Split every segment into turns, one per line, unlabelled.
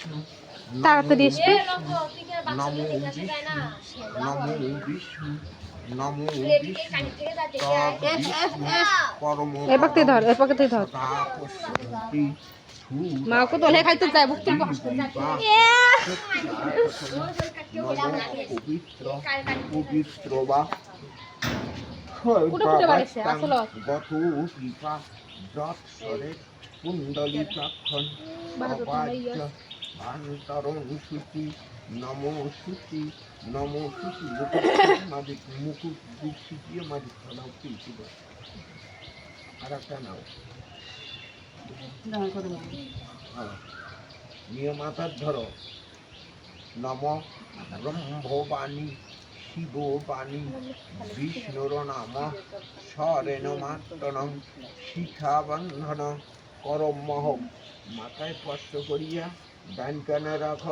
বিষ্ণু
তাড়াতাড়ি এসো।
নমো বিষ্ণু নমো বিষ্ণু নমো বিষ্ণু পরম
এ পাকে ধর, এ পাকে ধর। মাকে তোলে খাইতে যায় বুক তুলবো।
পবিত্র পবিত্র বা
কুড়ে কুড়ে বাড়িছে আসলে
গত কৃপা যৎসরে কুণ্ডলিকাক্ষণ অবাচ্য ভান্তরং শুচি নমো শুচি নমো শুচি মাঝে মুকুট বুক শুকিয়ে মাঝে ফলাও তুলছিল আর একটা নাও নিয়ে মাথার ধরো নম ব্রহ্মবাণী শিববাণী বিষ্ণুর নাম সরেণ মাত্রণং শিখাবন্ধন করম মহম মাথায় স্পর্শ করিয়া ডান কানে রাখ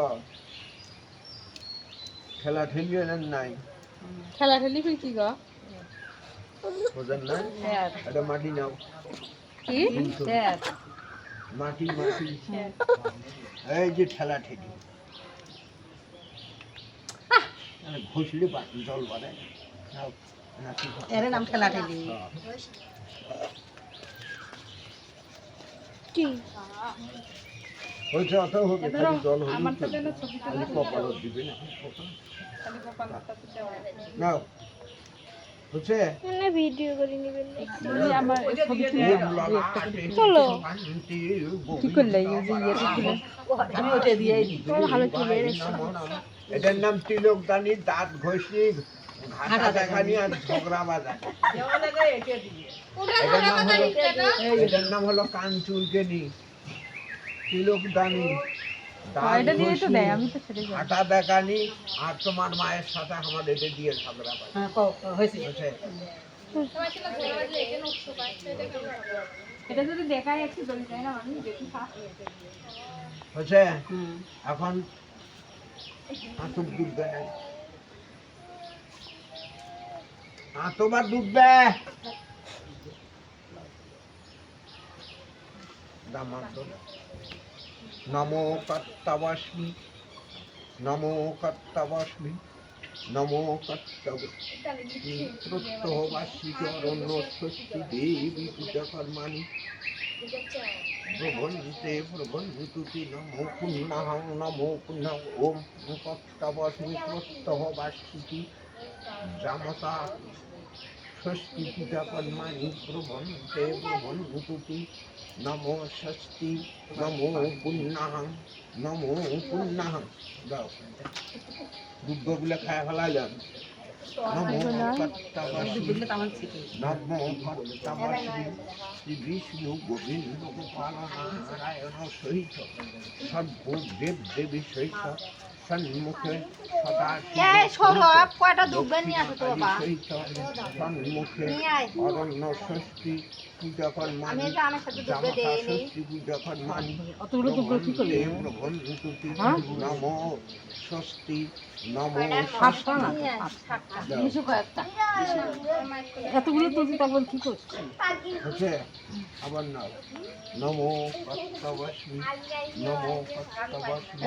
ঠেলা ঠেলিয়ে নেন নাই
খেলা ঠেলি কি গো
বোঝেন না এটা মাটি নাও
কি
মাটি মাটি এই যে ঠেলা ঠেলি ঘষলে জল বাড়ে
এর নাম ঠেলা ঠেলি
কি
হয়েছে অত হবে খালি জল হলে খালি কপাল দিবে না হচ্ছে
ভিডিও করে নেবেন আমার ছবি চলো কি করলে এই যে
আমি ওটা দিয়েই দিই
ভালো তুলে
এটার নাম তিলকদানি দাঁত ঘষি ঘাটা দেখানি আর ঝগড়া বাজা এটার নাম হলো কান চুলকেনি তিলকদানি ঘাটা দেখানি আর তোমার মায়ের সাথে আমার এটা দিয়ে ঝগড়া বাজা
এটা যদি দেখায় একটু দড়ি যায় না আমি দেখি
হচ্ছে এখন আঁতুক ডুববে তোমার ডুববে নমো কর্তবাস্মি নমো কর্তবাস্মি নমো কর্তবাস্মি প্রত্যহবাসী চরণ্য ষষ্ঠী দেবী পূজা কর্মাণি প্রবন্তে প্রবন্তুতি নমো পুণ্যাহং নমো পুণ্যং ওম কর্তবাস্মি প্রত্যহবাসী জামতা ষষ্ঠী পূজা কর্মাণি প্রবন্তে প্রবন্তুতি নমো ষষ্ঠী নমো পুণ্যাহং নমো পুণ্যাহং যাও দুর্গগুলো খায় ফেলাইলাম নমো কর্তবাস্মি নমো কর্তবাস্মি শ্রী বিষ্ণু গোবিন্দ গোপাল নারায়ণ সহিত সর্বদেব দেবী সহিত সন্মুখে সন্মুখে অরণ্য ষষ্ঠী পূজা কর্মাণি জামতা ষষ্ঠী পূজা কর্মাণি প্রবন্ধুতি নমো ষষ্ঠী নমো
এতগুলো তুলছি তারপর কি করছি
আবার নাও নমো কর্তবাস্মি নমো কর্তবাস্মি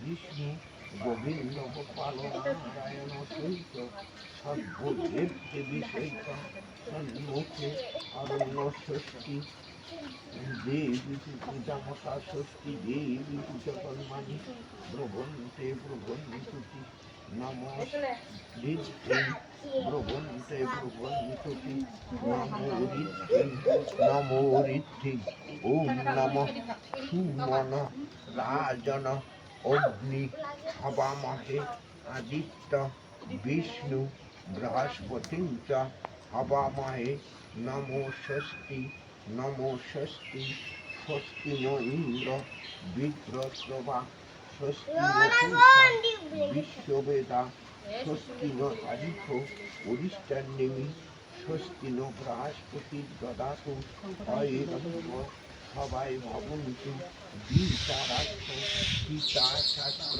বিষ্ণু গোবিন্দ গোপাল নারায়ণ সহিত সর্বদেব দেবী সহিত সন্মুখে অরণ্য ষষ্ঠী দেবী জামতা ষষ্ঠী দেবী পূজা কর্মাণি প্রবন্তে প্রবন্তুতি নমো ঋদ্ধি প্রবন্তে প্রবন্তুতি নমো ঋদ্ধি ওম নমঃ সুমন রাজন অগ্নি হবামহে আদিত্য বিষ্ণু বৃহস্পতিং চ হবামহে নমো ষষ্ঠী নমো ষষ্ঠী ষষ্ঠী ন ইন্দ্র বিদ্রশ্রবা ষষ্ঠী বিশ্ববেদা ষষ্ঠী ন তারিখ অরিষ্টান্নেমি ষষ্ঠী ন বৃহস্পতি দদাতু সবাই ভবন্তু বিচারার্থ পিতা শাস্ত্র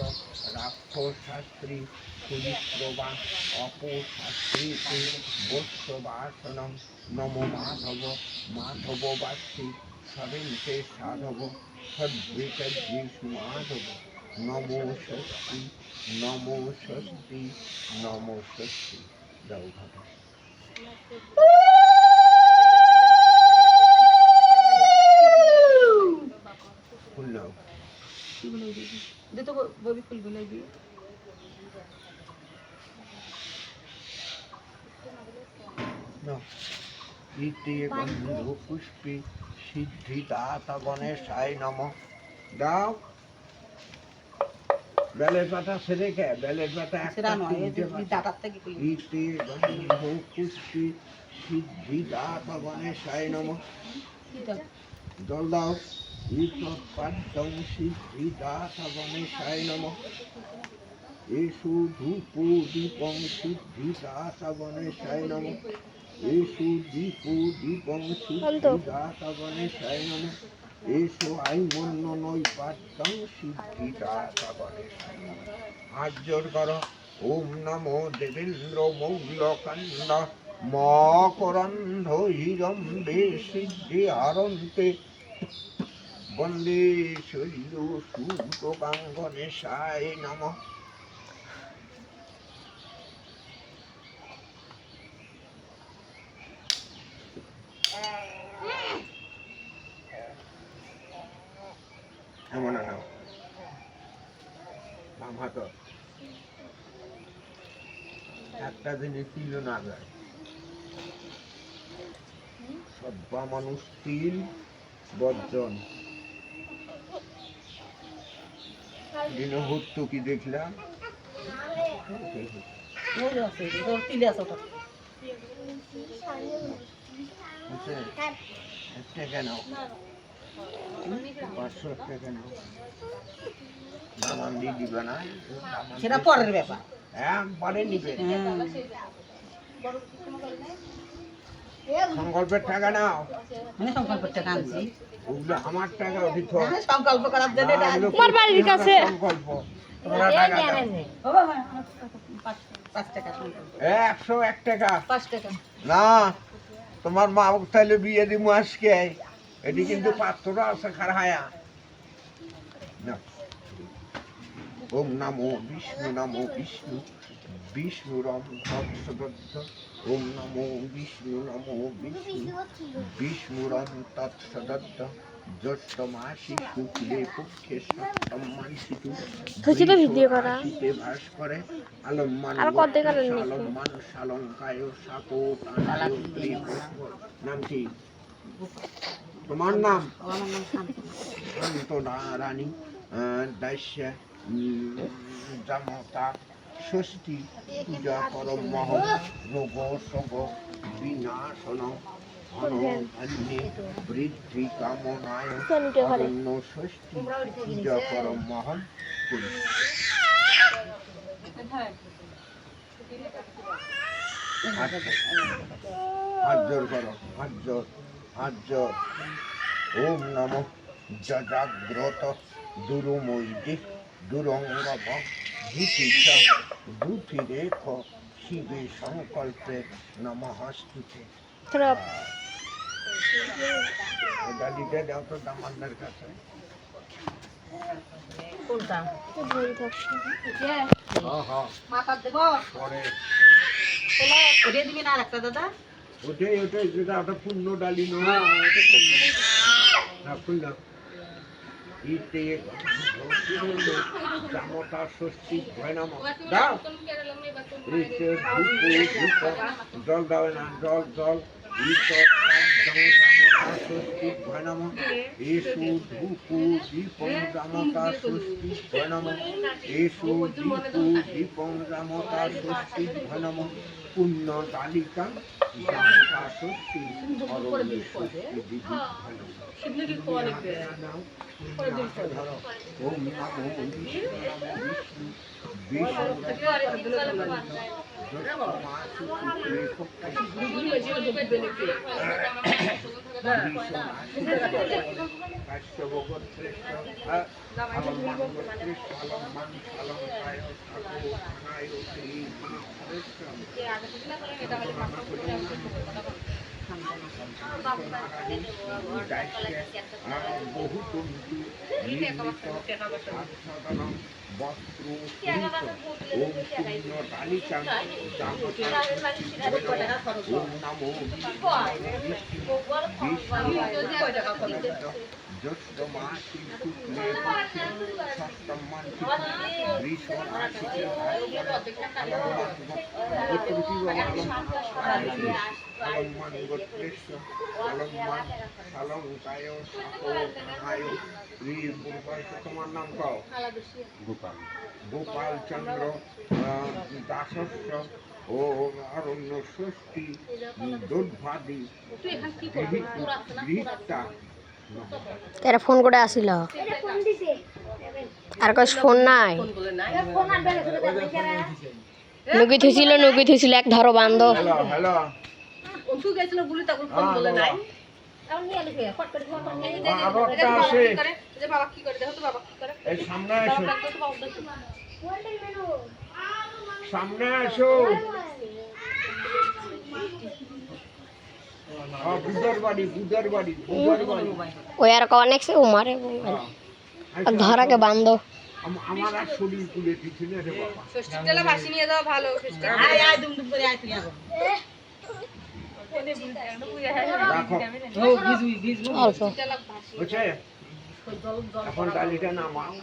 রাক্ষসাস্ত্রী চরিত্রবা অপশাস্ত্রীতে বৈশ্যবাসনম নম মাধব মাধববাসী সরেন্তে সাধব সদ্বিকার্যে সুমাধব নমো ষষ্ঠী নমো ষষ্ঠী নমো ষষ্ঠী। দাও ঘটা। ফুল নাও।
দে তো ববি ফুলগুলো দিয়ে।
ইতি গন্ধ পুষ্পে সিদ্ধিদাতা গণেশায় নমঃ। দাও। বেলের পাতা ছেড়ে কে? বেলের পাতা
সেটা নয়, এই যে দাঁতার থেকে খুলি।
ইতি গন্ধ পুষ্পে সিদ্ধিদাতা গণেশায় নমঃ। জল দাও। ইতৎপাদ্যং সিদ্ধিদাতা গণেশায় নমঃ। এষু ধূপ দীপং সিদ্ধিদাতা গণেশায় নমঃ। এষু দীপ দীপং সিদ্ধিদাতা গণেশায় নমঃ। এষু আইমন্য নৈপাদ্যং সিদ্ধিদাতা গণেশায় নমঃ। হাত জোর করো। ওম নমো দেবেন্দ্র মৌলকান্ড মকরন্ধ হিরম্বে সিদ্ধি হারন্তে বন্দে শৈল সুতোকাং গণেশায় নমঃ। এমন নাও। বাম হাত। একটা জিনিস ছিল না যায়। সব্বা মানুষ তিল বর্জন। দিন হতো কি দেখলাম?
ওই যে আছে, তোর তিলে আছে ওটা।
বুঝছে? 1 টাকা নাও। 500 টাকা নাও। দামান দিয়ে দিবে না?
সেটা পরের ব্যাপার।
হ্যাঁ, পরে নিবে। সংকল্পের টাকা নাও।
মানে সংকল্পের টাকা আনছি।
ওগুলো আমার টাকা অধিক।
হ্যাঁ, সংকল্প করার জন্য এটা আনছি।
তোমার বাড়ির কাছে।
সংকল্প। তোমরা টাকা দাও।
ও বাবা, 5 টাকা সংকল্প।
101 টাকা।
5 টাকা।
না, তোমার মা তাইলে বিয়ে দিব আজকে। এটি কিন্তু পাত্রটা আছে খারায়া। না। ওম নমো বিষ্ণু নমো বিষ্ণু বিষ্ণুরম তৎসদত্ত। ওম নমো বিষ্ণু নমো বিষ্ণু বিষ্ণুরম তৎসদত্ত। জ্যৈষ্ঠ মাসি শুক্লে পক্ষে সম্মানিত
ধুচিটা ভিডিও করা।
শীতে ভাস করে আলম্মান
আর কত দেখালেন নাকি?
আলম্মান শালঙ্কায় সাকো তানায় নাম কি তোমার নাম?
আমার নাম শান্ত।
শান্তনা রানী দাস্য জামতা ষষ্ঠী পূজা করম মহ রোগ শোক বিনাশন ধন্যে বৃদ্ধি কামনায় অরণ্য ষষ্ঠী পূজা করম মহন করি। হাত জোর করো, হাত জোর, হাত জোর। ওম নমঃ জাগ্রত দুরুমৈদি দুরঙ্গব ভূতিশ দুতিরেখ শিবে সংকল্পে নমঃস্তুতে। এটা দিতে দাও তো দামানদের কাছে।
কোনটা? মাথার দেব?
পরে
ওটা দিবি না আরেকটা দাদা?
ওটাই ওটাই যেটা ওটা পূর্ণ ডালি না খুললাম। ইতে জামতা ষষ্ঠী ভয় নাম দাও। ইতে জল দাও না, জল জল। জামতা ষষ্ঠী ভয় নাম। এষু ধূপু দীপং জামতা ষষ্ঠী ভয় নাম। এষু দীপু দীপং জামতা ষষ্ঠী ভয় নাম। পুণ্য তালিকা জামতা ষষ্ঠী অরণ্য ষষ্ঠী বিধি ভয় নাম। ধরো। ওম নমো বিষ্ণু তোমার নাম কও গোপাল চন্দ্র দাসস্য ও অরণ্য ষষ্ঠী দুর্ভাদি গৃহীতা
এরা ফোন করে আসিল আর কাজ ফোন নাই নুকি থুইছিল এক ধরো বান্ধ
হ্যালো হ্যালো
ওষু গেছিল বলে তখন ফোন বলে নাই বাবা কি করে দেখো তো বাবা কি করে
এই সামনে আসো সামনে আসো বুদার বাড়ি
ওই আর অনেক সে উমারে ধরা के बांध दो
আমার আর শরীর তুলে দিছিল রে বাবা
ষষ্ঠী তেলা বাসি নিয়ে যাও ভালো ষষ্ঠী আয় দুম দুম করে আয় তুই এখন
অল্প
বুঝছে এখন ডালিটা নামাও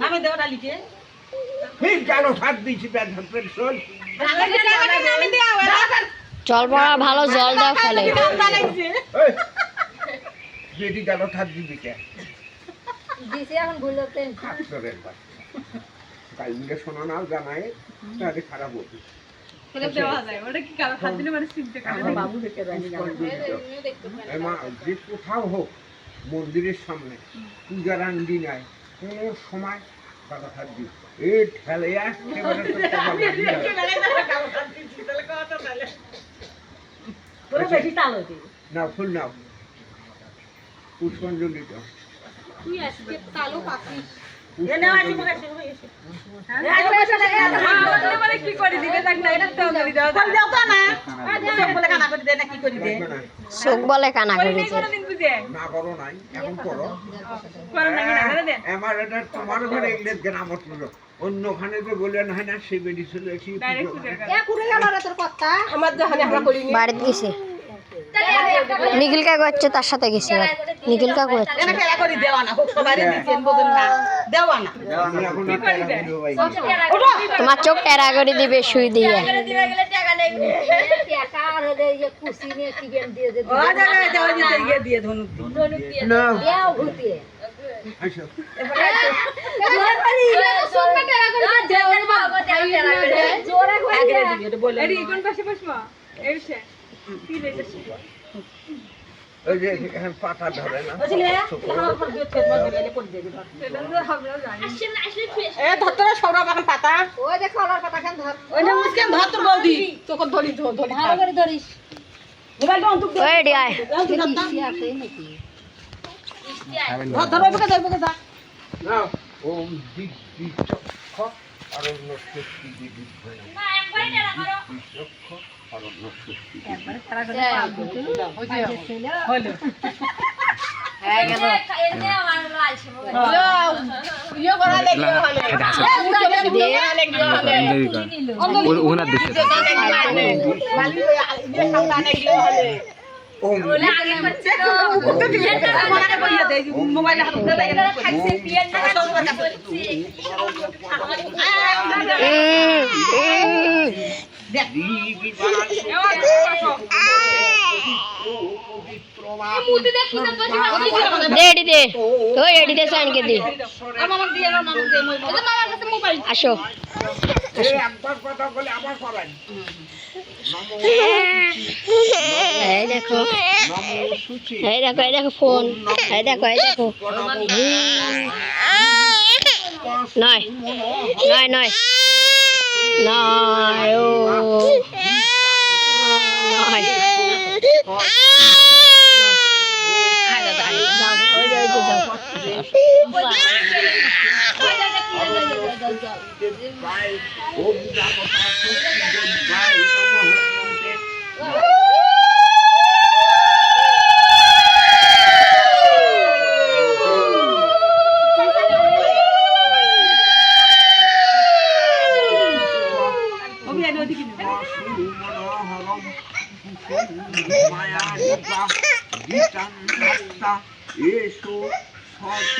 নামে দাও ডালিকে
ঠিক জানো থাক দিছি পেট চল
নামে দাও
জল পড়া ভালো জল দাও ফেলে
যেটি জানো থাক দিবি কে
দিছে এখন ভুলতে
খাচ্ছরের বাচ্চা কালকে শোনা নাও জানায় তাহলে খারাপ হবে
ফেলে দেওয়া যায় ওটা কি কারো হাত দিলে মানে সিমতে কাটে বাবু দেখে জানি
মা যে কোথাও হোক মন্দিরের সামনে পূজার আন্দি নাই কোনো সময় কথা থাকবি এই ঠেলে না ফুল নাও পুষ্পাঞ্জলি দাও
তুই আজকে তালো পাখি
চোখ বলে কানা করেছে
না করো নাই এখন করো আমার এটা তোমার ঘরে ইংরেজ গ্রামত অন্যখানে যে বললেন হয় না সে বেরিয়ে চলে এসে
বাড়িতে গেছে নিখিল কা করছে তার সাথে গেছে নিখিল কা করছে তোমার চোখ টেরা করে দিবে সুই দিয়ে
ওই যে পাতা ধরে না ওম দিক চক্ষ অরণ্য সৃষ্টি দিদি চক্ষ অরণ্য সৃষ্টি আসো দেখো দেখো ফোন দেখো দেখো নয় নয় নয় নয় ও নয়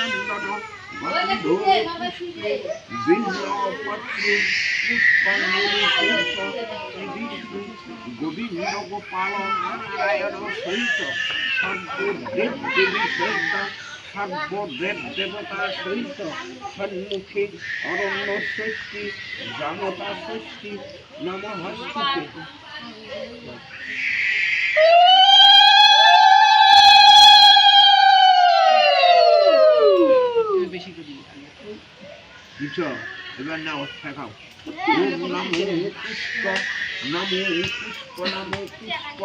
চন্দন গন্ধ পুষ্পে বিল্লপত্রে পুষ্পাঞ্জলি সহিত বিষ্ণু গোবিন্দ গোপাল নারায়ণ সহিত সর্বদেব দেবী সহিত সর্বদেব দেবতা সহিত সন্মুখে অরণ্য ষষ্ঠী জামতা ষষ্ঠী নমঃস্তুতে। বুঝছো? এবার না শেখাও। ওম নমো পুষ্প নমো পুষ্প নমো পুষ্প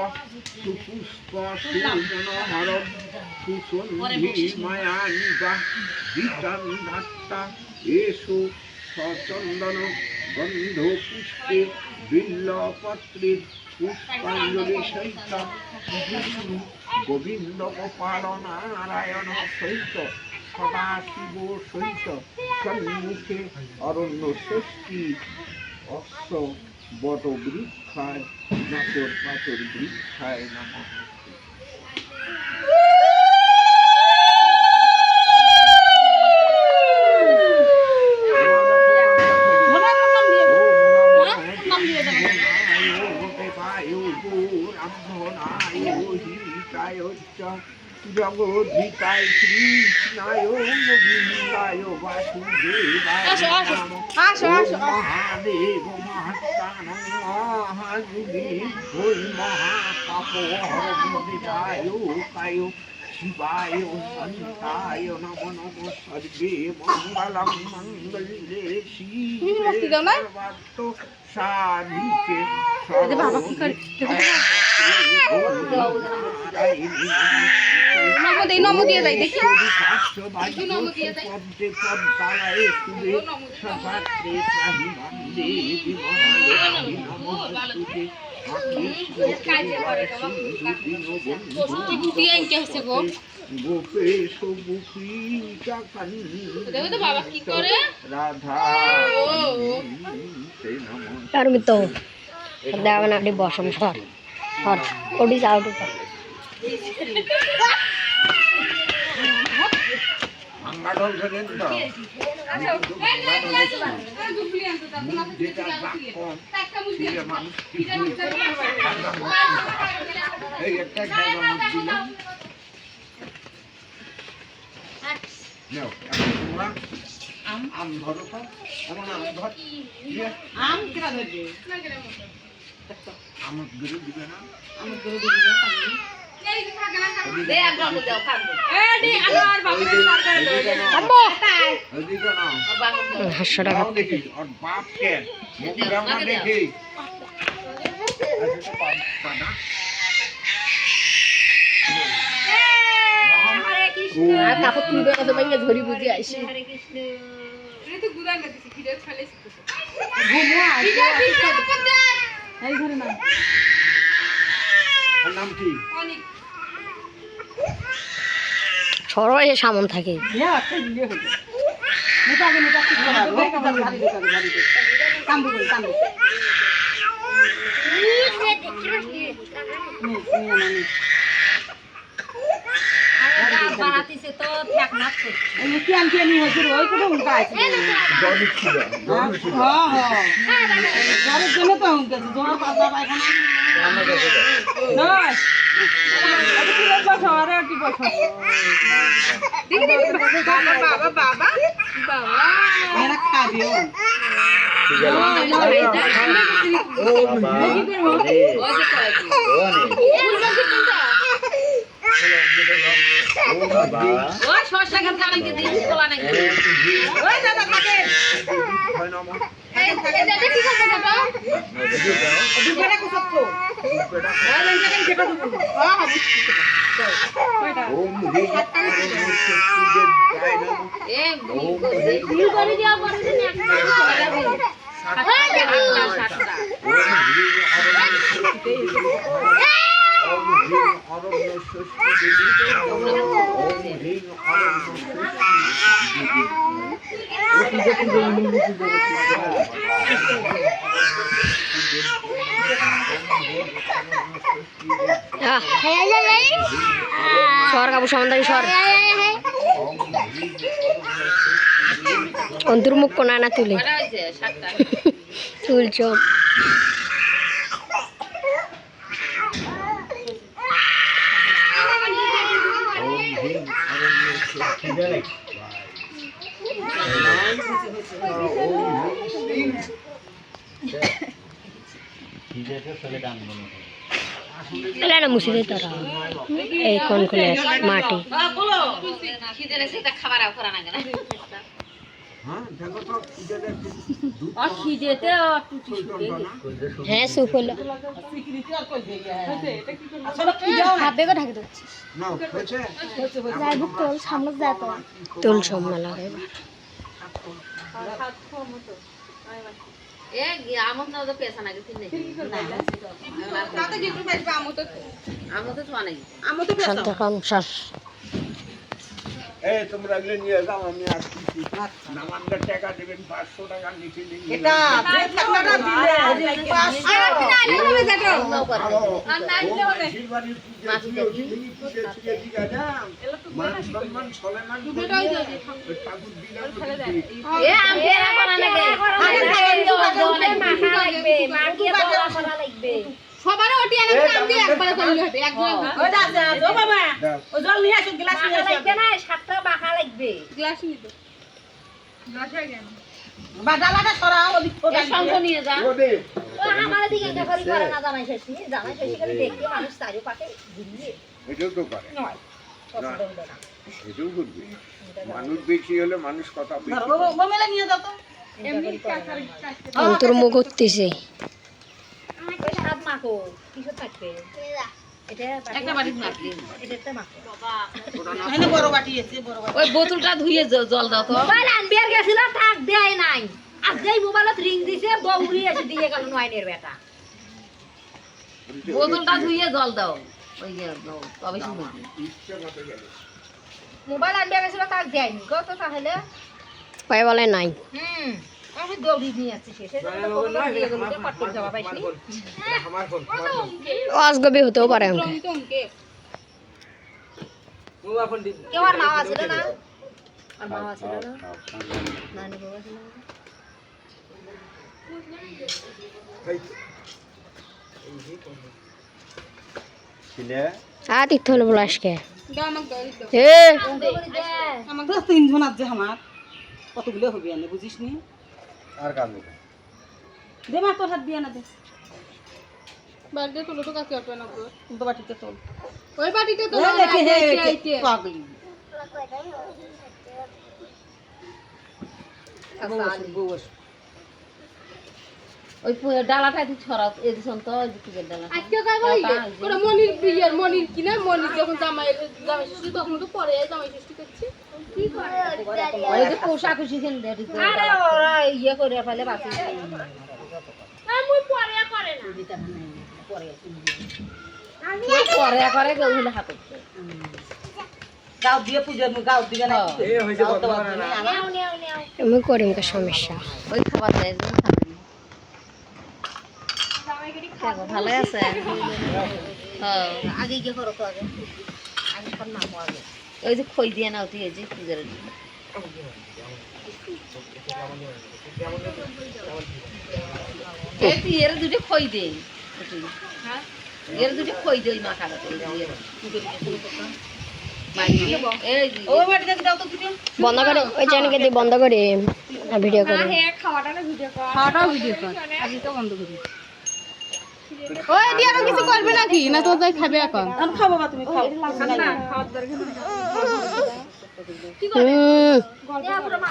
সুপুষ্প সুমনোহর সুসন্ধি মায়ানিবা বিতান ধাত্তা এসো সচন্দন গন্ধ পুষ্পে বিল্লপত্রে পুষ্পাঞ্জলি সহিত বিষ্ণু গোবিন্দ গোপাল নারায়ণ সহিত সদাশিব সহিত সন্মুখে অরণ্য ষষ্ঠী অশ্ব বট বৃক্ষায় নাকর পাথর বৃক্ষায় নমঃ। জগদ্ধিতায় কৃষ্ণায় গোবিন্দায় বাসুদেবায় মহাদেব মহাত্মানং মহাযুগে ওই মহাপাপহরবিদায় কায় শিবায় শান্তায় নমো নমো সর্বে মঙ্গলং মঙ্গলে শিবে সর্বার্থ সাধিকে
নমো দিয়ে যাই দেখি
গোপেশ
বাবা কি করে
রাধা
আমি তো দেখাবেন আপনি বসম সর সর ওটি যাও টুকা
ভাঙ্গাঢল ধরেন তো যেটা বাক্য দিয়ে মানুষ এই একটা জায়গা মত দিলাম নাও তোমরা আম ধরো তো এমন আম ধর
আম কেনা ধরবে
আম ধরে দিবে না
আম ধরে দিবে দে আম বাবু দাও খাবো এ দি আর বাবু পার করে দাও আম্মা
ওদিকে নাও
500 টাকা
आओ देखी और बाप के मुकदमा में देखी ऐसे तो पाना
हरे कृष्ण
আর কাপড় তুলবে কত ভাইয়া ধরি বুঝি আইছি
हरे कृष्ण রে তো গুদান না দিছি ভিডিও ফেলেছি তো
ঘুমো
ভিডিও
এই ঘরে না
और नाम की
অনেক
সরো এ সামন থাকে
ইয়া একটা ভিডিও হলো নেতা আগে নেতা কি করা রোজ কাজ ভারী দে কাম বল কাম নে
বারাতি সে তো ঠেক না করছে
এই কি আনতে নি হইছে ওই কোন উল্টা আছে
जॉनी सीधा जॉनी सीधा
হ্যাঁ ঘরের জন্য তো হুন গেছে জোর পাজা পায়খানা
सामने कैसे
নয় আরে কি বসো আরে কি বসো
দেখি দেখি বাবা বাবা বাবা বাবা
মেরা খা দিও
ওই শশা গাছ কালকে দিন তোলা নাকি ওই দাদা থাকে এই দাদা কি করতে দাদা দুপুরে কো সবকো ওই লেন থেকে কেটে দেব হ্যাঁ বুঝছি
ओम ह्रीं
এ ভুল করে দিয়া পরে দিন একটা সাতটা
ओम ह्रीं अरण्य षष्ठी देवी ओम ह्रीं अरण्य
সর কাপড় সামন থাকে সর
षष्ठी
অন্তর্মুখ কোনা না তুলে
কটা হয়েছে? 7টা।
তুলছ
ওম হ্রিং শরণ্যে ষষ্ঠী
এলা না মুসিদে তারা এই কোন কোন মাটি
খিদে লেগেছে, এটা খাবার আর করা না কেন?
হ্যাঁ দেখো তো ইদাদের দুধ
হ্যাঁ সুপ হলো হাতে গো ঢাকে দিচ্ছি
না হয়েছে
যাইব তোল সামনে যা তো
তুল সব মেলা এবার
এ আমত না তো পেছা নাকি তিন নাকি
তাতে যেটু পাইবা আমো তো
ছোয়া নাকি
শান্ত সংসার
এই তোমরা এগুলো নিয়ে যাও আমি আসছি নামানদের টাকা দেবেন 500 টাকা নিচে নিয়ে
এটা যে টাকাটা দিলে 500 আর নাইলে হবে যাটো আর নাইলে হবে
এ আম পেরা করা নাকি
সবার ওটি এনে কাম দিয়ে একবারে করলে হবে একজন ওই দাদা ও বাবা ও জল নিয়ে আসো গ্লাস নিয়ে আসো
লাগবে না 7টা মাখা লাগবে
গ্লাস নিয়ে তো গ্লাস হয়ে গেল বা ডালাটা সরাও ওদিক
এ সঙ্গ নিয়ে যা
আমার দিকে একটা করে করে না জানাই শেষ করে দেখতে মানুষ চারিও পাশে ঘুরিয়ে
এটাও তো করে
নয় পছন্দ হলো না
এটাও করবে মানুষ বেশি হলে মানুষ কথা বেশি
ধরো মোমেলা নিয়ে দাও তো
এমনি
অন্তর্মুখ করতেছে
ওই সাত মাখো কিছু থাকবে এটা
একটা বাটি মাখলি
এটা একটা মাখো
এনে বড় বাটি আছে বড় বাটি
ওই বোতলটা ধুইয়ে জল দাও তো
মোবাইল আনবি আর গেছিল থাক দেয় নাই আর যেই মোবাইলত রিং দিছে দৌড়ি এসে দিয়ে গেল নয়নের বেটা
বোতলটা ধুইয়ে জল দাও ওই যে তবে শুনবি
ইচ্ছে মতো গেলে
মোবাইল আনবি আর গেছিল থাক দেয়নি গো তো তাহলে
পায়ে বলে নাই
আমি দৌড়ি নিয়ে আসছি শেষে দিয়ে গেল পাট করে যাওয়া পাইছি
অজগবি হতেও পারে আমাকে
কেউ আর নাও আছিল না আর নাও আছিল না নানি বাবা ছিল
তীর্থ হলো বলে আজকে
দাও আমাকে দাও
এ
আমাকে তো তিনজন আছে আমার কতগুলো হবে এনে বুঝিস নি
আর কাজ
দে মা তোর হাত দিয়ে না দে বাড়িতে তোলো তো কাকে আপনা কর তো বাটিতে তোল ওই বাটিতে তোল আইতে পাগলি
ওই ডালাটা তুই ছড়াও এদিন তো দিকে ডালা
আজকে কাই বলি কোন মনির বিয়ের মনির কিনা মনির যখন জামাই ষষ্ঠী তখন তো পরে জামাই ষষ্ঠী করছে কি করে
ওই যে কোষাকুষি খেন দে
আরে ওরা ইয়ে করে ফেলে বাকি
আমি পরে করে না
পরে করে কেউ হলে হাত করতে
গাও দিয়ে পূজা গাও দিবে না
এ হইছে বর্তমান না
নেও নেও নেও
আমি করিম কা সমস্যা
ওই খাবার দেয় খাবেন ভালো আছে হ্যাঁ
আগে গিয়ে করো তো আগে আগে সব নামো আগে
ওই যে খই দিয়ে নাও তুই এই যে পূজার এই তুই এর দুটো খই দে হ্যাঁ এর দুটো খই দে ওই মাখাটা এই যে
ওই বাটিতে দাও তো তুমি
বন্ধ করে ওই চ্যানেলকে দিয়ে বন্ধ করে ভিডিও করে
খাওয়াটাও ভিডিও কর আগে তো বন্ধ করি ওই দিয়ে আর কিছু করবে নাকি না তো তাই খাবে এখন আমি খাবো বা তুমি খাও না খাওয়ার দরকার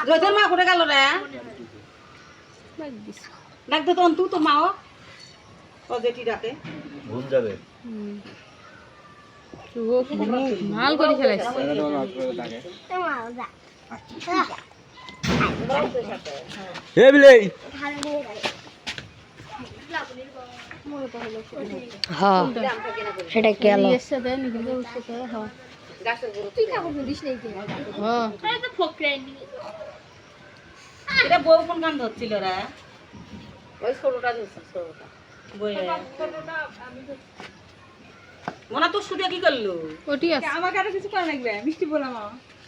রোজের মা কোথায় গেল রে ডাকতে তো অন্তু তো মাও ও যেটি ডাকে
ঘুম যাবে
মাল করে ফেলাইছে
এ বিলেই
হ্যাঁ সেটা গেল
এটা বউ কোন গান ধরছিল রে
ওই ছোটটা ধরছে ছোটটা
মনা তো শুধু কি করলো
ওটি আছে আমাকে আরো কিছু করা লাগবে মিষ্টি বললাম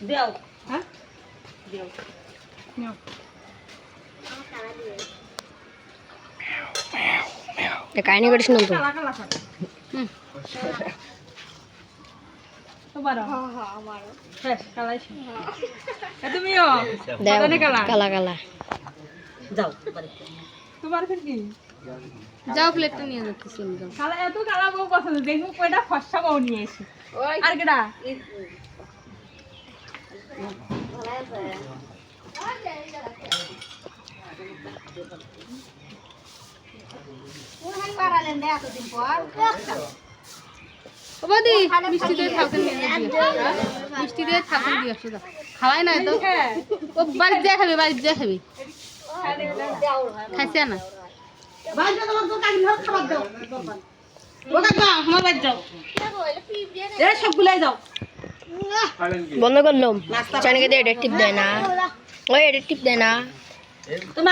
দেও
হ্যাঁ
দেও
নাও
কাহিনী করিস না তো
কালা কালা খাবে তোমারও শেষ কালাই শেষ তুমিও
দেও
কতনে কালা
কালা কালা
যাও
তোমার ফির কি
যাও প্লেটটা নিয়ে যাচ্ছি যাও
কালা এত কালা বউ পছন্দ দেখবো কয়টা ফর্সা বউ নিয়ে এসে আর কেডা
ও বৌদি মিষ্টি দিয়ে থাকেন মিষ্টি দিয়ে থাকেন দিয়ে আসো যাও খাওয়াই না তো ও বাড়িতে যা খাবে বাড়িতে যা খাবে খাইছে না
সবগুলাই যাও
বন্ধ করলাম চানিকে দিয়ে এডিট টিপ দেয় না ওই এডিট টিপ দেয় না
তুমি